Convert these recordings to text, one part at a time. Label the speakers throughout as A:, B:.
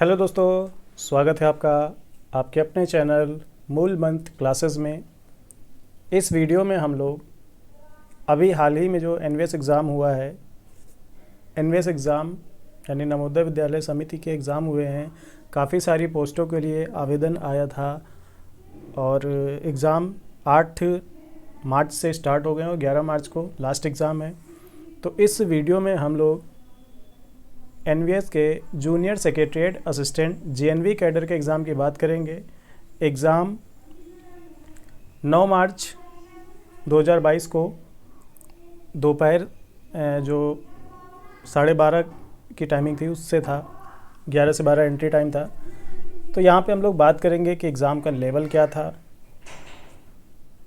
A: Hello दोस्तों, स्वागत है आपका आपके अपने चैनल मूल मंत्र क्लासेस में। इस वीडियो में हम लोग अभी हाल ही में जो एनवीएस एग्ज़ाम हुआ है, एनवीएस एग्ज़ाम यानी नवोदय विद्यालय समिति के एग्ज़ाम हुए हैं। काफ़ी सारी पोस्टों के लिए आवेदन आया था और एग्ज़ाम 8 मार्च से स्टार्ट हो गए और 11 मार्च को लास्ट एग्ज़ाम है। तो इस वीडियो में हम लोग एनवीएस के junior secretariat assistant GNV cadre के एग्ज़ाम की बात करेंगे। एग्ज़ाम 9 मार्च 2022 को दोपहर जो 12:30 की टाइमिंग थी उससे था, 11 से 12 एंट्री टाइम था। तो यहाँ पे हम लोग बात करेंगे कि एग्ज़ाम का लेवल क्या था,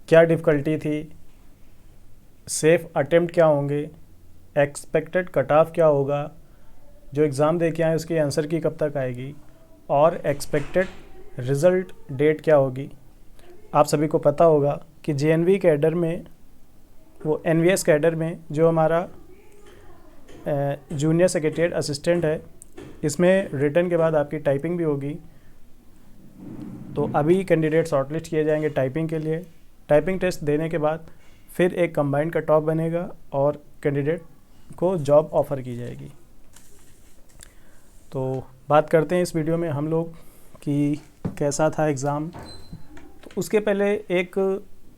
A: क्या डिफ़िकल्टी थी, सेफ़ अटेम्प्ट क्या होंगे, एक्सपेक्टेड कट ऑफ क्या होगा, जो एग्ज़ाम दे के आए उसकी आंसर की कब तक आएगी और एक्सपेक्टेड रिज़ल्ट डेट क्या होगी। आप सभी को पता होगा कि जेएनवी कैडर में, वो एनवीएस कैडर में जो हमारा जूनियर सेक्रेटरीट असिस्टेंट है, इसमें रिटन के बाद आपकी टाइपिंग भी होगी। तो अभी कैंडिडेट शॉर्टलिस्ट किए जाएंगे टाइपिंग के लिए। टाइपिंग टेस्ट देने के बाद फिर एक कंबाइंड कट ऑफ बनेगा और कैंडिडेट को जॉब ऑफ़र की जाएगी। तो बात करते हैं इस वीडियो में हम लोग कि कैसा था एग्ज़ाम। तो उसके पहले एक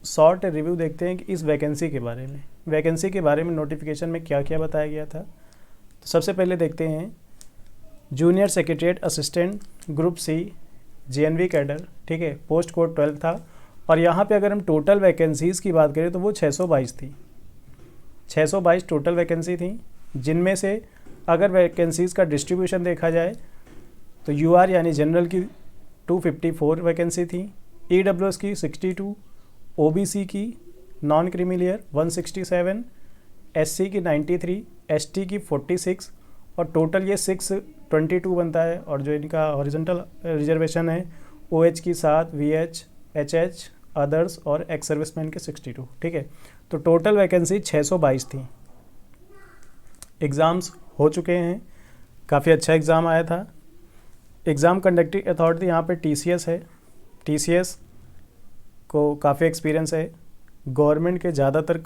A: शॉर्ट रिव्यू देखते हैं कि इस वैकेंसी के बारे में, नोटिफिकेशन में क्या क्या बताया गया था। तो सबसे पहले देखते हैं junior secretariat assistant group C GNV cadre, ठीक है। पोस्ट कोड 12 था और यहाँ पे अगर हम टोटल वैकेंसीज़ की बात करें तो वो 622 थी। 622 टोटल वैकेंसी थी, जिनमें से अगर वैकेंसीज़ का डिस्ट्रीब्यूशन देखा जाए तो यूआर यानी जनरल की 254 वैकेंसी थी, ईडब्ल्यूएस की 62, ओबीसी की नॉन क्रीमीलियर 167, एससी की 93, एसटी की 46 और टोटल ये 622 बनता है। और जो इनका हॉरिजॉन्टल रिजर्वेशन है ओएच की 7, वीएच, एचएच, अदर्स और एक्स सर्विसमैन के 62, ठीक है। तो टोटल वैकेंसी 622 थी। एग्ज़ाम्स हो चुके हैं, काफ़ी अच्छा एग्ज़ाम आया था। एग्ज़ाम कंडक्टिंग अथॉरिटी यहाँ पे टीसीएस है। टीसीएस को काफ़ी एक्सपीरियंस है। गवर्नमेंट के ज़्यादातर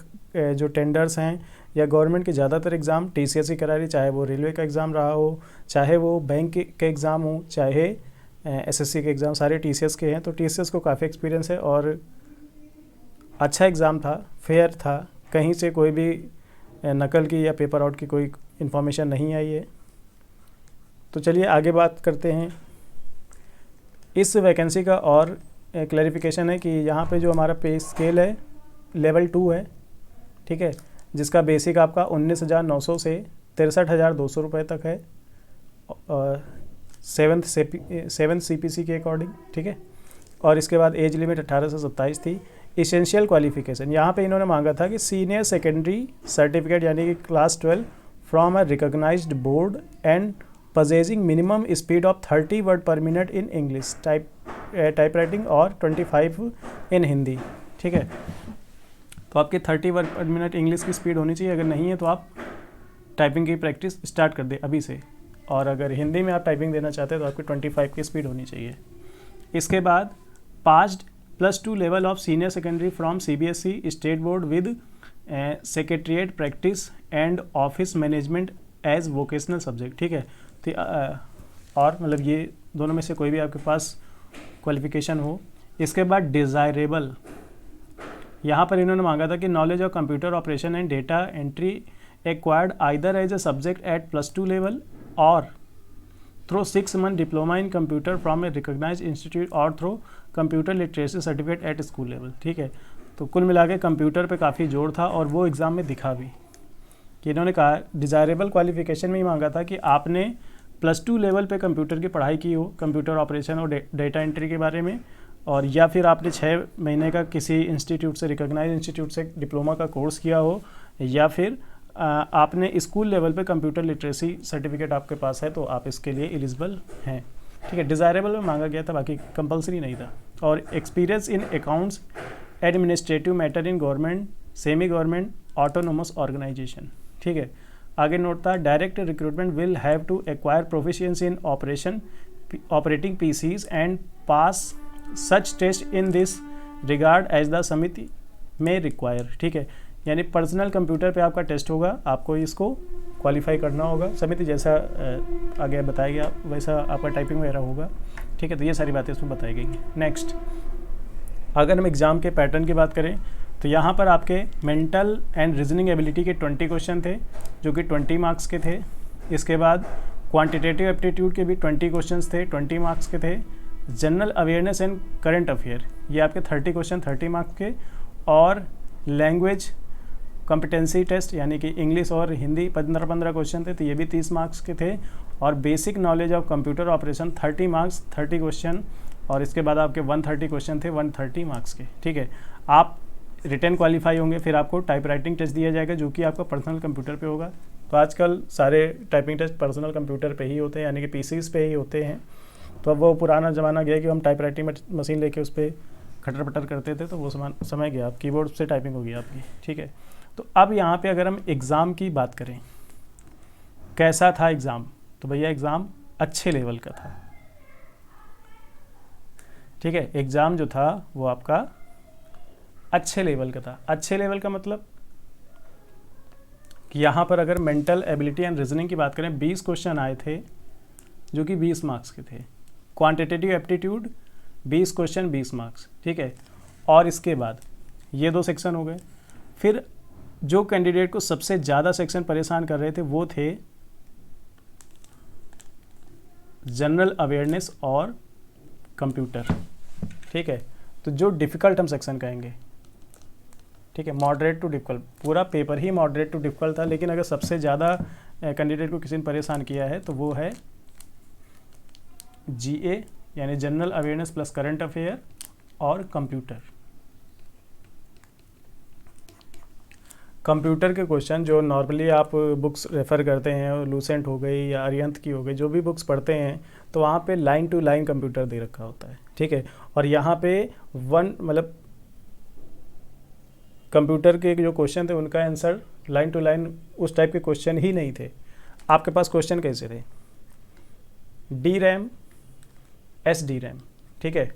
A: जो टेंडर्स हैं या गवर्नमेंट के ज़्यादातर एग्ज़ाम टीसीएस ही करा रही, चाहे वो रेलवे का एग्ज़ाम रहा हो, चाहे वो बैंक के एग्ज़ाम हो, चाहे एसएससी के एग्ज़ाम, सारे टीसीएस के हैं। तो टीसीएस को काफ़ी एक्सपीरियंस है और अच्छा एग्ज़ाम था, फेयर था, कहीं से कोई भी नकल की या पेपर आउट की कोई इन्फॉर्मेशन नहीं आई है। तो चलिए आगे बात करते हैं इस वैकेंसी का। और क्लैरिफिकेशन है कि यहाँ पे जो हमारा पे स्केल है लेवल 2 है, ठीक है, जिसका बेसिक आपका 19,900 से 63,200 रुपये तक है, 7th CPC के अकॉर्डिंग, ठीक है। और इसके बाद एज लिमिट 18 से 27 थी। इसेंशियल क्वालिफिकेशन यहाँ पे इन्होंने मांगा था कि सीनियर सेकेंडरी सर्टिफिकेट यानी कि class 12 from a recognised board and possessing minimum speed of 30 word per minute in English type writing और 25 इन हिंदी, ठीक है। तो आपकी 30 वर्ड पर मिनट इंग्लिश की स्पीड होनी चाहिए। अगर नहीं है तो आप टाइपिंग की प्रैक्टिस स्टार्ट कर दें अभी से। और अगर हिंदी में आप टाइपिंग देना चाहते हैं तो आपकी 25 की स्पीड होनी चाहिए। इसके बाद passed +2 level of senior secondary from CBSE state board with secretariat practice and office management as vocational subject, ठीक है। तो और मतलब ये दोनों में से कोई भी आपके पास क्वालिफिकेशन हो। इसके बाद डिज़ायरेबल, यहाँ पर इन्होंने मांगा था कि knowledge of computer operation and data entry acquired either as a subject at +2 level और through 6 month diploma in computer from a recognised institute और through computer literacy certificate at school level, ठीक है। तो कुल मिला के कंप्यूटर पे काफ़ी जोर था और वो एग्ज़ाम में दिखा भी कि इन्होंने कहा डिज़ायरेबल क्वालिफिकेशन में ही मांगा था कि आपने +2 लेवल पे कंप्यूटर की पढ़ाई की हो, कंप्यूटर ऑपरेशन और डेटा एंट्री के बारे में, और या फिर आपने 6 महीने का किसी इंस्टीट्यूट से, रिकॉग्नाइज्ड इंस्टीट्यूट से डिप्लोमा का कोर्स किया हो, या फिर आपने स्कूल लेवल पे कंप्यूटर लिटरेसी सर्टिफिकेट आपके पास है तो आप इसके लिए एलिजिबल हैं, ठीक है। डिज़ायरेबल में मांगा गया था, बाकी कंपलसरी नहीं था। और experience in accounts administrative matter in government, semi government, autonomous organisation, ठीक है। आगे नोट था direct recruitment will have to acquire proficiency in operation operating PCs and pass such test in this regard as the समिति में require. ठीक है, यानी personal computer पे आपका टेस्ट होगा, आपको इसको क्वालिफाई करना होगा, समिति जैसा आगे बताया गया वैसा आपका टाइपिंग वगैरह होगा। ठीक है, तो ये सारी बातें इसमें बताई गई हैं। नेक्स्ट, अगर हम एग्ज़ाम के पैटर्न की बात करें तो यहाँ पर आपके मेंटल एंड रीजनिंग एबिलिटी के 20 क्वेश्चन थे जो कि 20 मार्क्स के थे। इसके बाद क्वांटिटेटिव एप्टीट्यूड के भी 20 क्वेश्चंस थे, 20 मार्क्स के थे। General awareness and current affair ये आपके 30 क्वेश्चन 30 मार्क्स के। और लैंग्वेज कॉम्पिटेंसी टेस्ट यानी कि इंग्लिश और हिंदी 15 क्वेश्चन थे, तो ये भी 30 मार्क्स के थे। और basic knowledge of computer operation 30 marks 30 question. और इसके बाद आपके 130 क्वेश्चन थे 130 मार्क्स के। ठीक है, आप रिटर्न क्वालिफाई होंगे, फिर आपको टाइप राइटिंग टेस्ट दिया जाएगा जो कि आपका पर्सनल कंप्यूटर पे होगा। तो आजकल सारे टाइपिंग टेस्ट पर्सनल कंप्यूटर पे ही होते हैं, यानी कि PCs पे ही होते हैं। तो अब वो पुराना ज़माना गया कि हम टाइप राइटिंग मशीन लेके उस पर खटर पटर करते थे, तो वो समय गया, अब कीबोर्ड से टाइपिंग होगी आपकी। ठीक है, तो अब यहाँ पे अगर हम एग्ज़ाम की बात करें, कैसा था एग्ज़ाम, तो भैया एग्ज़ाम अच्छे लेवल का था। ठीक है, एग्ज़ाम जो था वो आपका अच्छे लेवल का था। अच्छे लेवल का मतलब कि यहाँ पर अगर मेंटल एबिलिटी एंड रीजनिंग की बात करें 20 क्वेश्चन आए थे जो कि 20 मार्क्स के थे। Quantitative aptitude 20 question 20 marks. ठीक है, और इसके बाद ये 2 सेक्शन हो गए। फिर जो कैंडिडेट को सबसे ज़्यादा सेक्शन परेशान कर रहे थे वो थे जनरल अवेयरनेस और कंप्यूटर। ठीक है, तो जो डिफ़िकल्ट हम सेक्शन कहेंगे। ठीक है, मॉडरेट टू डिफ़िकल्ट, पूरा पेपर ही मॉडरेट टू डिफ़िकल्ट था, लेकिन अगर सबसे ज़्यादा कैंडिडेट को किसी ने परेशान किया है तो वो है GA यानी general awareness plus current affair और कंप्यूटर। कंप्यूटर के क्वेश्चन जो नॉर्मली आप बुक्स रेफ़र करते हैं, लूसेंट हो गई या अरिहंत की हो गई, जो भी बुक्स पढ़ते हैं तो वहाँ पे लाइन टू लाइन कंप्यूटर दे रखा होता है। ठीक है, और यहाँ पे मतलब कंप्यूटर के जो क्वेश्चन थे उनका आंसर लाइन टू लाइन उस टाइप के क्वेश्चन ही नहीं थे। आपके पास क्वेश्चन कैसे थे, DRAM SDRAM। ठीक है,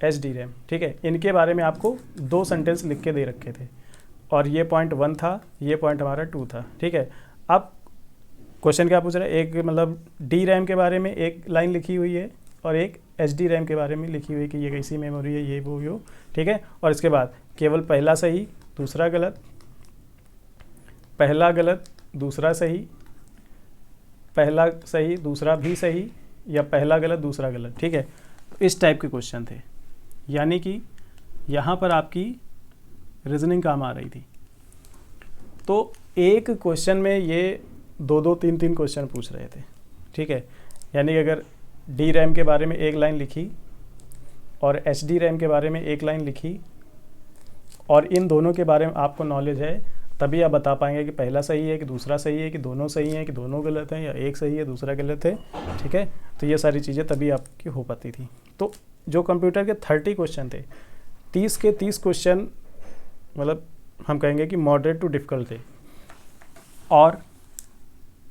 A: SDRAM। ठीक है, इनके बारे में आपको 2 सेंटेंस लिख के दे रखे थे और ये पॉइंट 1 था, ये पॉइंट हमारा 2 था। ठीक है, अब क्वेश्चन क्या पूछ रहा है, एक मतलब DRAM के बारे में एक लाइन लिखी हुई है और एक SDRAM के बारे में लिखी हुई है कि ये कैसी मेमोरी है, ये वो। ठीक है, और इसके बाद केवल पहला सही दूसरा गलत, पहला गलत दूसरा सही, पहला सही दूसरा भी सही, या पहला गलत दूसरा गलत। ठीक है, तो इस टाइप के क्वेश्चन थे, यानी कि यहाँ पर आपकी रीजनिंग काम आ रही थी। तो एक क्वेश्चन में ये 2-2 3-3 क्वेश्चन पूछ रहे थे। ठीक है, यानी कि अगर DRAM के बारे में एक लाइन लिखी और SDRAM के बारे में एक लाइन लिखी और इन दोनों के बारे में आपको नॉलेज है, तभी आप बता पाएंगे कि पहला सही है कि दूसरा सही है कि दोनों सही हैं कि दोनों गलत हैं या एक सही है दूसरा गलत है। ठीक है, तो ये सारी चीज़ें तभी आपकी हो पाती थी। तो जो कंप्यूटर के 30 क्वेश्चन थे, 30 के 30 क्वेश्चन मतलब हम कहेंगे कि मॉडरेट टू डिफ़िकल्ट थे, और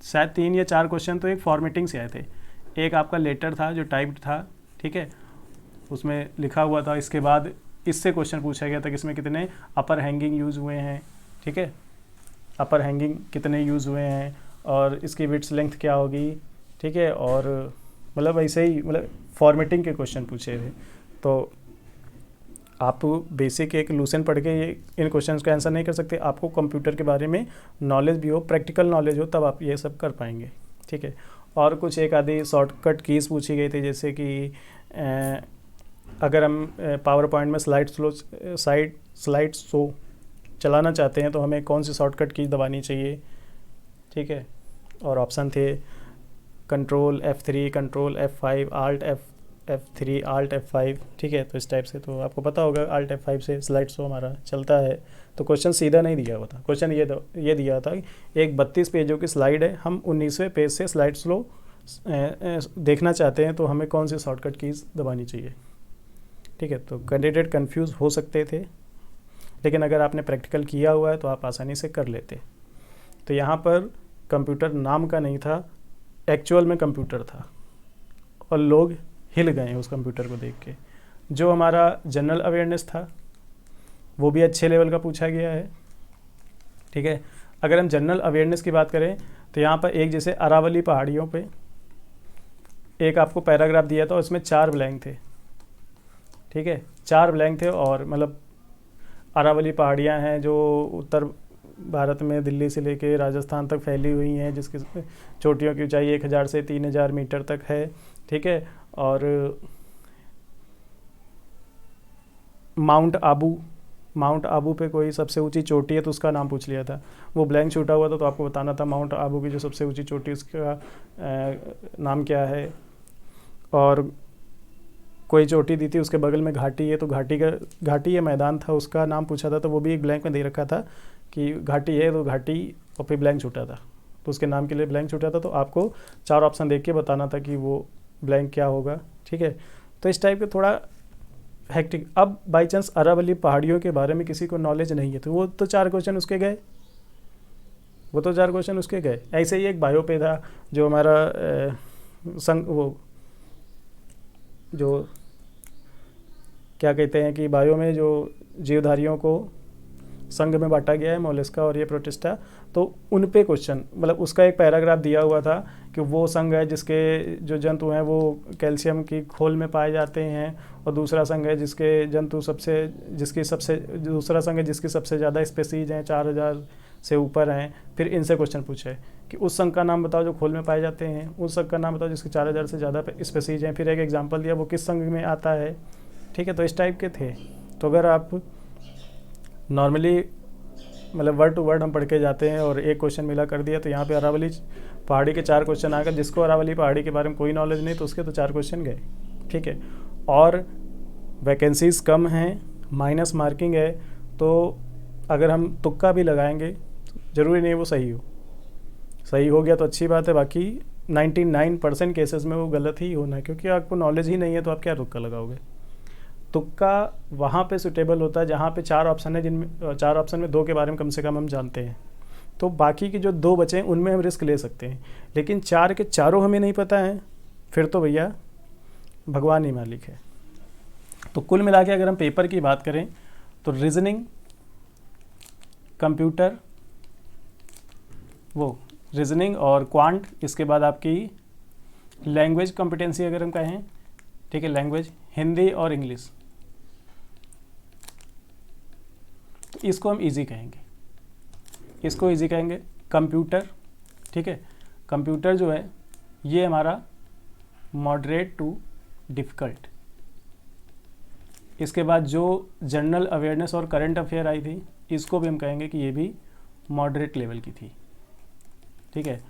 A: शायद 3 या 4 क्वेश्चन तो एक फॉर्मेटिंग से आए थे। एक आपका लेटर था जो टाइप्ड था। ठीक है, उसमें लिखा हुआ था। इसके बाद इससे क्वेश्चन पूछा गया था कि इसमें कितने अपर हैंगिंग यूज़ हुए हैं। ठीक है, अपर हैंगिंग कितने यूज़ हुए हैं और इसकी विड्थ लेंथ क्या होगी। ठीक है, और मतलब ऐसे ही मतलब फॉर्मेटिंग के क्वेश्चन पूछे थे। तो आप बेसिक एक लूसेंट पढ़ के ये इन क्वेश्चंस का आंसर नहीं कर सकते, आपको कंप्यूटर के बारे में नॉलेज भी हो, प्रैक्टिकल नॉलेज हो, तब आप ये सब कर पाएंगे। ठीक है, और कुछ एक आधी शॉर्टकट कीज़ पूछी गई थी, जैसे कि अगर हम पावर पॉइंट में स्लाइड शो चलाना चाहते हैं तो हमें कौन सी शॉर्टकट की दबानी चाहिए। ठीक है, और ऑप्शन थे control F3, control F5, alt F3, alt F5। ठीक है, तो इस टाइप से तो आपको पता होगा आल्ट F5 से स्लाइड शो हमारा चलता है। तो क्वेश्चन सीधा नहीं दिया हुआ था, क्वेश्चन ये दिया था कि एक 32 पेजों की स्लाइड है, हम 19वें पेज से स्लाइड स्लो देखना चाहते हैं, तो हमें कौन सी शॉर्टकट कीज़ दबानी चाहिए। ठीक है, तो कैंडिडेट कंफ्यूज हो सकते थे, लेकिन अगर आपने प्रैक्टिकल किया हुआ है तो आप आसानी से कर लेते। तो यहाँ पर कंप्यूटर नाम का नहीं था, एक्चुअल में कंप्यूटर था। और लोग हिल गए उस कंप्यूटर को देख के। जो हमारा जनरल अवेयरनेस था वो भी अच्छे लेवल का पूछा गया है, ठीक है। अगर हम जनरल अवेयरनेस की बात करें तो यहाँ पर एक जैसे अरावली पहाड़ियों पे एक आपको पैराग्राफ दिया था, उसमें 4 ब्लैंक थे, ठीक है, 4 ब्लैंक थे। और मतलब अरावली पहाड़ियाँ हैं जो उत्तर भारत में दिल्ली से लेके राजस्थान तक फैली हुई हैं, जिसकी चोटियों की ऊंचाई 1000 से 3000 मीटर तक है, ठीक है। और माउंट आबू पे कोई सबसे ऊंची चोटी है तो उसका नाम पूछ लिया था, वो ब्लैंक छूटा हुआ था तो आपको बताना था माउंट आबू की जो सबसे ऊंची चोटी उसका नाम क्या है। और कोई चोटी दी थी उसके बगल में घाटी है तो घाटी या मैदान था उसका नाम पूछा था, तो वो भी एक ब्लैंक में दे रखा था कि घाटी है तो घाटी, और फिर ब्लैंक छूटा था तो उसके नाम के लिए ब्लैंक छूटा था। तो आपको 4 ऑप्शन देख के बताना था कि वो ब्लैंक क्या होगा, ठीक है। तो इस टाइप के थोड़ा हेक्टिक। अब बाई चांस अरावली पहाड़ियों के बारे में किसी को नॉलेज नहीं है तो वो तो 4 क्वेश्चन उसके गए, ऐसे ही एक बायो पे था जो हमारा वो जो क्या कहते हैं कि बायो में जो जीवधारियों को संघ में बांटा गया है, मोलस्का और ये प्रोटिस्टा, तो उन पे क्वेश्चन, मतलब उसका एक पैराग्राफ दिया हुआ था कि वो संघ है जिसके जो जंतु हैं वो कैल्शियम की खोल में पाए जाते हैं, और दूसरा संघ है जिसके जंतु दूसरा संघ है जिसकी सबसे ज़्यादा स्पेसीज हैं, 4000 से ऊपर हैं। फिर इनसे क्वेश्चन पूछे कि उस संघ का नाम बताओ जो खोल में पाए जाते हैं, उस संघ का नाम बताओ जिसके 4000 से ज़्यादा स्पेसीज हैं। फिर एक एग्जाम्पल दिया वो किस संघ में आता है, ठीक है। तो इस टाइप के थे। तो अगर आप नॉर्मली मतलब वर्ड टू वर्ड हम पढ़ के जाते हैं और एक क्वेश्चन मिला कर दिया, तो यहाँ पे अरावली पहाड़ी के 4 क्वेश्चन आ गए। जिसको अरावली पहाड़ी के बारे में कोई नॉलेज नहीं तो उसके तो 4 क्वेश्चन गए, ठीक है। और वैकेंसीज कम हैं, माइनस मार्किंग है, तो अगर हम तुक्का भी लगाएंगे ज़रूरी नहीं वो सही हो गया तो अच्छी बात है, बाकी 99% केसेस में वो गलत ही होना है, क्योंकि आपको नॉलेज ही नहीं है तो आप क्या तुक्का लगाओगे। तुक्का वहाँ पे सुटेबल होता है जहाँ पे 4 ऑप्शन है, जिनमें 4 ऑप्शन में 2 के बारे में कम से कम हम जानते हैं, तो बाकी की जो 2 बचे हैं उनमें हम रिस्क ले सकते हैं। लेकिन 4 के चारों हमें नहीं पता है, फिर तो भैया भगवान ही मालिक है। तो कुल मिला के अगर हम पेपर की बात करें तो रीजनिंग, कंप्यूटर, रीजनिंग और क्वांट, इसके बाद आपकी लैंग्वेज कॉम्पिटेंसी अगर हम कहें, ठीक है, लैंग्वेज हिंदी और इंग्लिश, तो इसको हम इजी कहेंगे। कंप्यूटर, ठीक है, कंप्यूटर जो है ये हमारा मॉडरेट टू डिफ़िकल्ट। इसके बाद जो जनरल अवेयरनेस और करंट अफेयर आई थी इसको भी हम कहेंगे कि ये भी मॉडरेट लेवल की थी, ठीक है।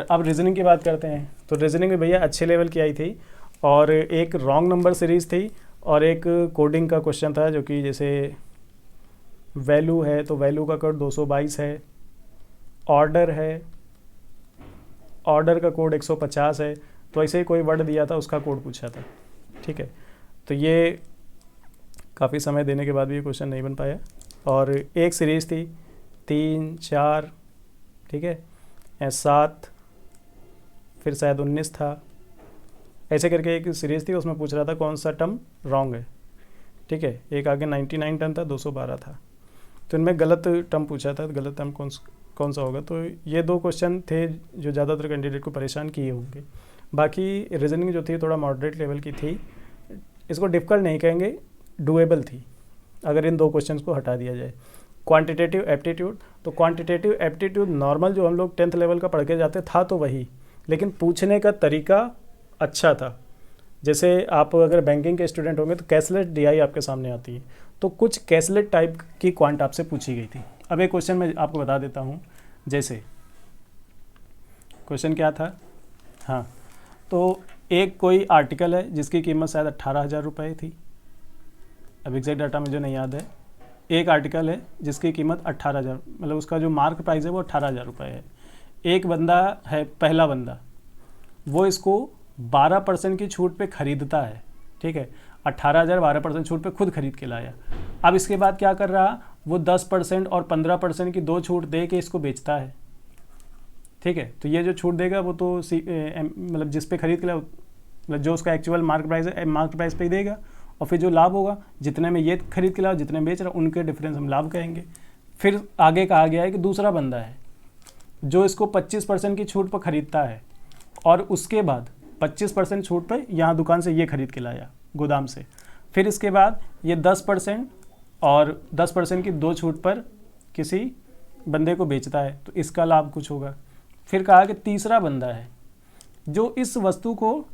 A: अब रीजनिंग की बात करते हैं तो रीजनिंग में भैया अच्छे लेवल की आई थी, और एक रॉन्ग नंबर सीरीज़ थी और एक कोडिंग का क्वेश्चन था, जो कि जैसे वैल्यू है तो वैल्यू का कोड 222 है, ऑर्डर है, ऑर्डर का कोड 150 है, तो ऐसे ही कोई वर्ड दिया था उसका कोड पूछा था, ठीक है। तो ये काफ़ी समय देने के बाद भी ये क्वेश्चन नहीं बन पाया। और एक सीरीज़ थी 3, 4, ठीक है, 7, फिर शायद 19 था, ऐसे करके एक सीरीज़ थी, उसमें पूछ रहा था कौन सा टर्म रॉन्ग है, ठीक है। एक आगे 99 टर्म था, 212 था, तो इनमें गलत टर्म पूछा था, गलत टर्म कौन सा होगा। तो ये 2 क्वेश्चन थे जो ज़्यादातर कैंडिडेट को परेशान किए होंगे। बाकी रीजनिंग जो थी थोड़ा मॉडरेट लेवल की थी, इसको डिफ़िकल्ट नहीं कहेंगे, डुएबल थी अगर इन 2 क्वेश्चन को हटा दिया जाए। क्वांटिटेटिव एप्टीट्यूड, तो क्वांटिटेटिव एप्टीट्यूड नॉर्मल जो हम लोग 10th लेवल का पढ़ के जाते था तो वही, लेकिन पूछने का तरीका अच्छा था। जैसे आप अगर बैंकिंग के स्टूडेंट होंगे तो कैशलेस डीआई आपके सामने आती है, तो कुछ कैशलेस टाइप की क्वांट आपसे पूछी गई थी। अब एक क्वेश्चन मैं आपको बता देता हूँ, जैसे क्वेश्चन क्या था, हाँ, तो एक कोई आर्टिकल है जिसकी कीमत शायद 18,000 रुपये थी, अब एग्जैक्ट डाटा मुझे नहीं याद है। एक आर्टिकल है जिसकी कीमत 18,000, मतलब उसका जो मार्क प्राइस है वो 18,000 रुपये है। एक बंदा है, पहला बंदा, वो इसको 12% की छूट पे ख़रीदता है, ठीक है, 18,000 12% छूट पे खुद खरीद के लाया। अब इसके बाद क्या कर रहा, वो 10% और 15% की 2 छूट दे के इसको बेचता है, ठीक है। तो ये जो छूट देगा वो तो मतलब जिस पे खरीद के लाया, मतलब जो उसका एक्चुअल मार्केट प्राइस पे ही देगा, और फिर जो लाभ होगा जितने में ये खरीद के लाओ जितने में बेच रहा उनके डिफरेंस हम लाभ कहेंगे। फिर आगे कहा गया है कि दूसरा बंदा है जो इसको 25% की छूट पर ख़रीदता है और उसके बाद 25% छूट पर यहाँ दुकान से ये खरीद के लाया गोदाम से, फिर इसके बाद ये 10% और 10% की 2 छूट पर किसी बंदे को बेचता है, तो इसका लाभ कुछ होगा। फिर कहा कि तीसरा बंदा है जो इस वस्तु को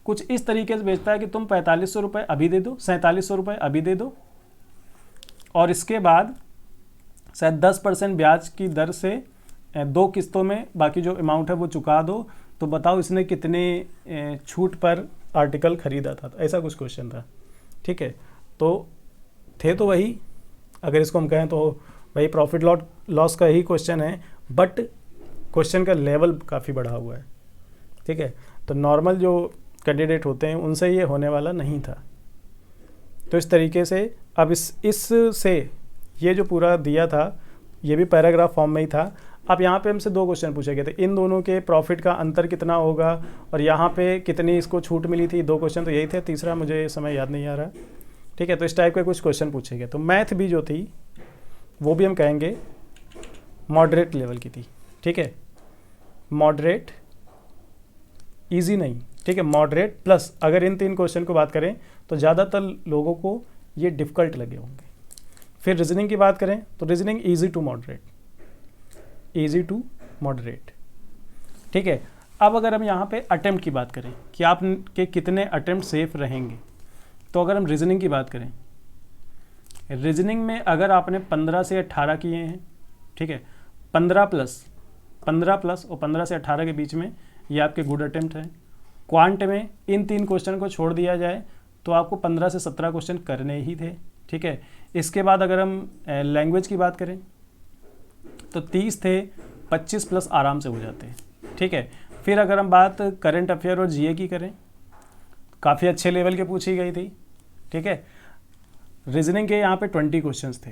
A: कुछ इस तरीके से बेचता है कि तुम 4500 रुपये अभी दे दो, 4700 रुपये अभी दे दो, और इसके बाद शायद 10% ब्याज की दर से 2 किस्तों में बाकी जो अमाउंट है वो चुका दो। तो बताओ इसने कितने छूट पर आर्टिकल खरीदा था। तो ऐसा कुछ क्वेश्चन था, ठीक है। तो थे तो वही, अगर इसको हम कहें तो वही प्रॉफिट लॉस का ही क्वेश्चन है, बट क्वेश्चन का लेवल काफ़ी बढ़ा हुआ है, ठीक है। तो नॉर्मल जो कैंडिडेट होते हैं उनसे ये होने वाला नहीं था। तो इस तरीके से अब इससे ये जो पूरा दिया था ये भी पैराग्राफ फॉर्म में ही था। अब यहाँ पे हमसे 2 क्वेश्चन पूछे गए थे, इन दोनों के प्रॉफिट का अंतर कितना होगा और यहाँ पे कितनी इसको छूट मिली थी। 2 क्वेश्चन तो यही थे, तीसरा मुझे समय याद नहीं आ रहा, ठीक है। तो इस टाइप के कुछ क्वेश्चन पूछे गए। तो मैथ भी जो थी वो भी हम कहेंगे मॉडरेट लेवल की थी, ठीक है। मॉडरेट, इजी नहीं, ठीक है, मॉडरेट प्लस। अगर इन 3 क्वेश्चन को बात करें तो ज़्यादातर लोगों को ये डिफ़िकल्ट लगे होंगे। फिर रीजनिंग की बात करें तो reasoning easy to moderate, easy to moderate, ठीक है। अब अगर हम यहाँ पे अटेम्प्ट की बात करें कि आपके कितने अटेम्प्ट सेफ रहेंगे, तो अगर हम रीजनिंग की बात करें, रीजनिंग में अगर आपने 15 से 18 किए हैं, ठीक है, 15 प्लस और 15 से 18 के बीच में ये आपके गुड अटेम्प्ट हैं। क्वांट में इन 3 क्वेश्चन को छोड़ दिया जाए तो आपको 15 से 17 क्वेश्चन करने ही थे, ठीक है। इसके बाद अगर हम लैंग्वेज की बात करें तो 30 थे, 25 प्लस आराम से हो जाते हैं, ठीक है। फिर अगर हम बात करंट अफेयर और जीए की करें, काफ़ी अच्छे लेवल के पूछी गई थी, ठीक है। रीजनिंग के यहाँ पे 20 क्वेश्चंस थे,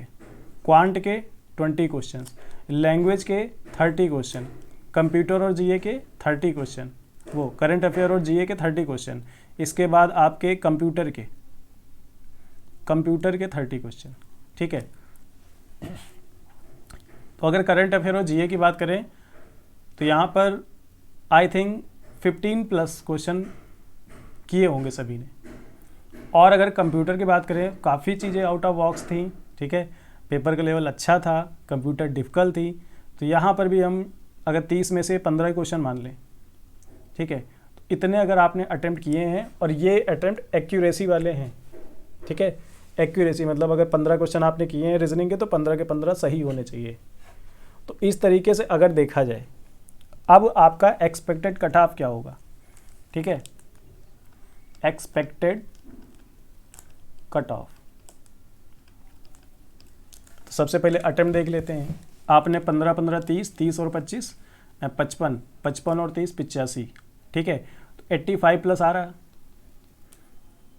A: क्वांट के 20 क्वेश्चंस, लैंग्वेज के 30 क्वेश्चन, कंप्यूटर और जीए के 30 क्वेश्चन, वो करंट अफेयर और जीए के 30 क्वेश्चन, इसके बाद आपके कंप्यूटर के 30 क्वेश्चन, ठीक है। तो अगर करंट अफेयर और जीए की बात करें तो यहाँ पर आई थिंक 15 प्लस क्वेश्चन किए होंगे सभी ने। और अगर कंप्यूटर की बात करें, काफ़ी चीज़ें आउट ऑफ बॉक्स थी, ठीक है, पेपर का लेवल अच्छा था, कंप्यूटर डिफ़िकल्ट थी। तो यहाँ पर भी हम अगर 30 में से 15 क्वेश्चन मान लें, ठीक है, तो इतने अगर आपने अटेम्प्ट किए हैं और ये अटेम्प्ट एक्यूरेसी वाले हैं, ठीक है। एक्यूरेसी मतलब अगर 15 क्वेश्चन आपने किए हैं रीजनिंग के तो 15 के 15 सही होने चाहिए। तो इस तरीके से अगर देखा जाए, अब आपका एक्सपेक्टेड कट ऑफ क्या होगा, ठीक है, एक्सपेक्टेड कट ऑफ। तो सबसे पहले अटेम्प्ट देख लेते हैं। आपने 15 15 30, 30 और 25 55, 55 और 30 85, ठीक है। तो 85 प्लस आ रहा,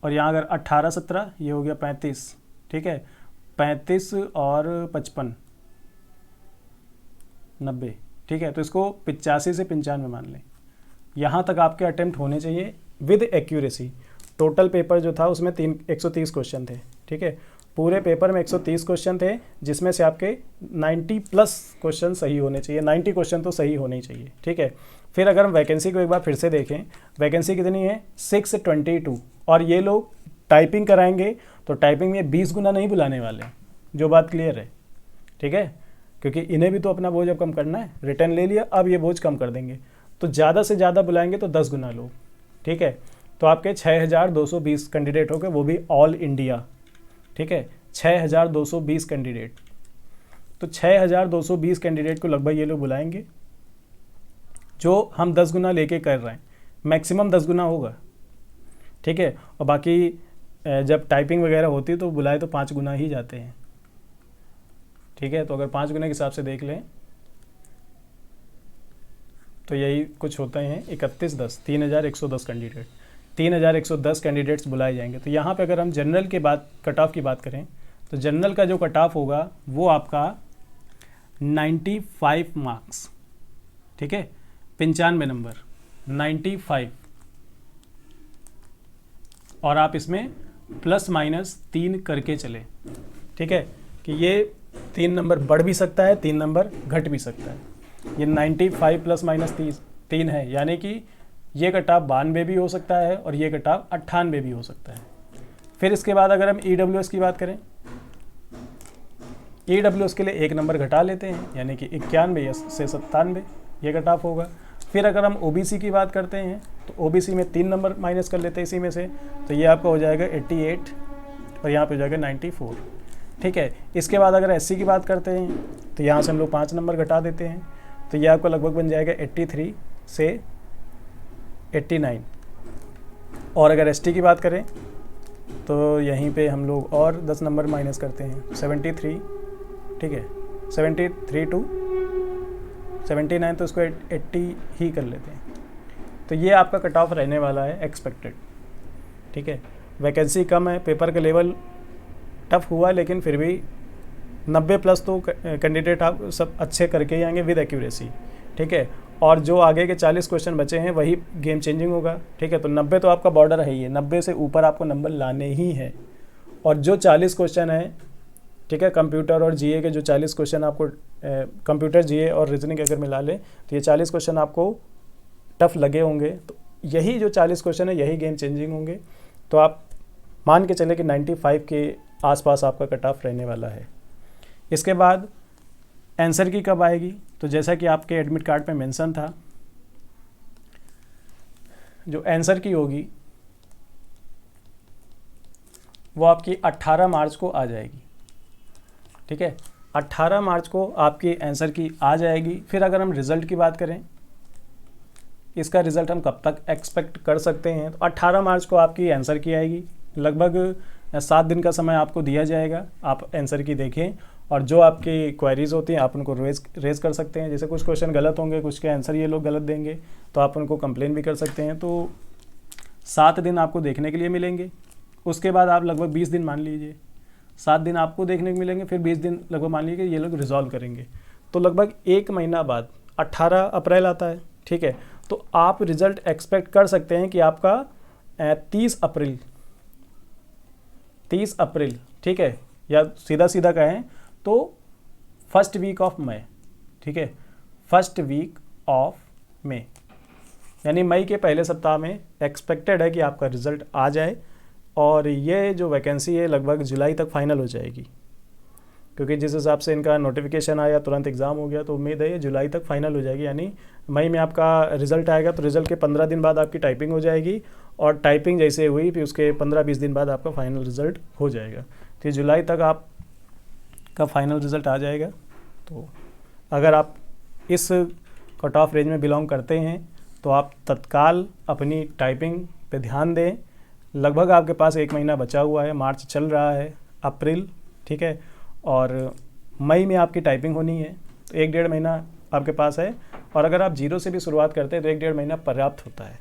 A: और यहाँ अगर 18 17 ये हो गया 35, ठीक है, 35 और 55 90, ठीक है। तो इसको 85 से 95 मान लें। यहाँ तक आपके अटेम्प्ट होने चाहिए विद एक्यूरेसी। टोटल पेपर जो था उसमें 130 क्वेश्चन थे, ठीक है। पूरे पेपर में 130 क्वेश्चन थे, जिसमें से आपके 90 प्लस क्वेश्चन सही होने चाहिए, 90 क्वेश्चन तो सही होने ही चाहिए, ठीक है। फिर अगर हम वैकेंसी को एक बार फिर से देखें, वैकेंसी कितनी है 622, और ये लोग टाइपिंग कराएंगे तो टाइपिंग में 20 गुना नहीं बुलाने वाले, जो बात क्लियर है, ठीक है, क्योंकि इन्हें भी तो अपना बोझ अब कम करना है। रिटर्न ले लिया, अब ये बोझ कम कर देंगे, तो ज़्यादा से ज़्यादा बुलाएंगे तो 10 गुना लोग, ठीक है। तो आपके 6220 कैंडिडेट हो गए, वो भी ऑल इंडिया, ठीक है, 6220 कैंडिडेट। तो 6220 कैंडिडेट को लगभग ये लोग बुलाएंगे, जो हम 10 गुना लेके कर रहे हैं, मैक्सिमम 10 गुना होगा, ठीक है। और बाकी जब टाइपिंग वगैरह होती है तो बुलाए तो 5 गुना ही जाते हैं, ठीक है। तो अगर 5 गुना के हिसाब से देख लें तो यही कुछ होते हैं 3110, 3110 कैंडिडेट, 3110 कैंडिडेट्स बुलाए जाएंगे। तो यहाँ पे अगर हम जनरल के बात कट ऑफ की बात करें तो जनरल का जो कट ऑफ होगा वो आपका 95 मार्क्स, ठीक है, 95 नंबर, 95, और आप इसमें प्लस माइनस 3 करके चले, ठीक है, कि ये 3 नंबर बढ़ भी सकता है, 3 नंबर घट भी सकता है। ये 95 प्लस माइनस 3 है, यानी कि ये कटाव 92 भी हो सकता है और ये कटाव 98 भी हो सकता है। फिर इसके बाद अगर हम EWS की बात करें, EWS के लिए 1 नंबर घटा लेते हैं, यानी कि 91 से 97 ये कटाव होगा। फिर अगर हम OBC की बात करते हैं तो OBC में 3 नंबर माइनस कर लेते हैं इसी में से, तो ये आपका हो जाएगा 88 और यहाँ पे हो जाएगा 94, ठीक है। इसके बाद अगर SC की बात करते हैं तो यहाँ से हम लोग 5 नंबर घटा देते हैं, तो ये आपका लगभग बन जाएगा 83 से 89। और अगर ST की बात करें तो यहीं पे हम लोग और 10 नंबर माइनस करते हैं, 73, ठीक है, 73 टू 79, तो इसको 80 ही कर लेते हैं। तो ये आपका कट ऑफ रहने वाला है एक्सपेक्टेड, ठीक है। वैकेंसी कम है, पेपर का लेवल टफ हुआ, लेकिन फिर भी 90 प्लस तो कैंडिडेट आप सब अच्छे करके ही आएंगे विद एक्यूरेसी, ठीक है। और जो आगे के 40 क्वेश्चन बचे हैं वही गेम चेंजिंग होगा, ठीक है। तो 90 तो आपका बॉर्डर है ही है, 90 से ऊपर आपको नंबर लाने ही है। और जो 40 क्वेश्चन है, ठीक है, कंप्यूटर और GA के जो 40 क्वेश्चन आपको कंप्यूटर GA और रीजनिंग अगर मिला ले तो ये 40 क्वेश्चन आपको टफ लगे होंगे, तो यही जो 40 क्वेश्चन है यही गेम चेंजिंग होंगे। तो आप मान के चले कि 95 के आसपास आपका कट ऑफ रहने वाला है। इसके बाद आंसर की कब आएगी, तो जैसा कि आपके एडमिट कार्ड पे मेंशन था, जो आंसर की होगी वो आपकी 18 मार्च को आ जाएगी, ठीक है। 18 मार्च को आपकी आंसर की आ जाएगी। फिर अगर हम रिज़ल्ट की बात करें, इसका रिज़ल्ट हम कब तक एक्सपेक्ट कर सकते हैं, तो 18 मार्च को आपकी आंसर की आएगी। लगभग 7 दिन का समय आपको दिया जाएगा, आप आंसर की देखें और जो आपकी क्वेरीज होती हैं आप उनको रेज कर सकते हैं। जैसे कुछ क्वेश्चन गलत होंगे, कुछ के आंसर ये लोग गलत देंगे, तो आप उनको कंप्लेन भी कर सकते हैं। तो 7 दिन आपको देखने के लिए मिलेंगे। उसके बाद आप लगभग 20 दिन मान लीजिए, 7 दिन आपको देखने को मिलेंगे, फिर 20 दिन लगभग मान लीजिए कि ये लोग रिजॉल्व करेंगे। तो लगभग 1 महीना बाद 18 अप्रैल आता है, ठीक है। तो आप रिज़ल्ट एक्सपेक्ट कर सकते हैं कि आपका 30 अप्रैल, ठीक है, या सीधा सीधा कहें तो फर्स्ट वीक ऑफ मई, ठीक है, फर्स्ट वीक ऑफ मई, यानी मई के पहले सप्ताह में एक्सपेक्टेड है कि आपका रिज़ल्ट आ जाए। और ये जो वैकेंसी है लगभग जुलाई तक फाइनल हो जाएगी, क्योंकि जिस हिसाब से इनका नोटिफिकेशन आया तुरंत एग्ज़ाम हो गया, तो उम्मीद है ये जुलाई तक फाइनल हो जाएगी। यानी मई में आपका रिज़ल्ट आएगा तो रिज़ल्ट के 15 दिन बाद आपकी टाइपिंग हो जाएगी, और टाइपिंग जैसे हुई फिर उसके 15-20 दिन बाद आपका फाइनल रिज़ल्ट हो जाएगा। तो जुलाई तक आपका फाइनल रिज़ल्ट आ जाएगा। तो अगर आप इस कट ऑफ रेंज में बिलोंग करते हैं तो आप तत्काल अपनी टाइपिंग पे ध्यान दें। लगभग आपके पास 1 महीना बचा हुआ है, मार्च चल रहा है, अप्रैल, ठीक है, और मई में आपकी टाइपिंग होनी है, तो 1-1.5 महीना आपके पास है। और अगर आप 0 से भी शुरुआत करते हैं तो 1-1.5 महीना पर्याप्त होता है।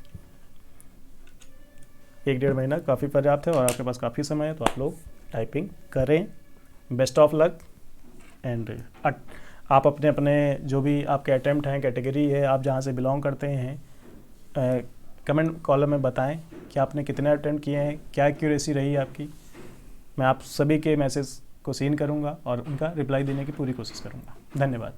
A: 1-1.5 महीना काफ़ी पर्याप्त है और आपके पास काफ़ी समय है, तो आप लोग टाइपिंग करें। Best of luck. एंड आप अपने अपने जो भी आपके अटैम्प्ट हैं, कैटेगरी है, आप जहाँ से बिलोंग करते हैं, कमेंट कॉलम में बताएं कि आपने कितने अटेम्प्ट किए हैं, क्या एक्यूरेसी रही आपकी। मैं आप सभी के मैसेज को सीन करूंगा और उनका रिप्लाई देने की पूरी कोशिश करूंगा। धन्यवाद।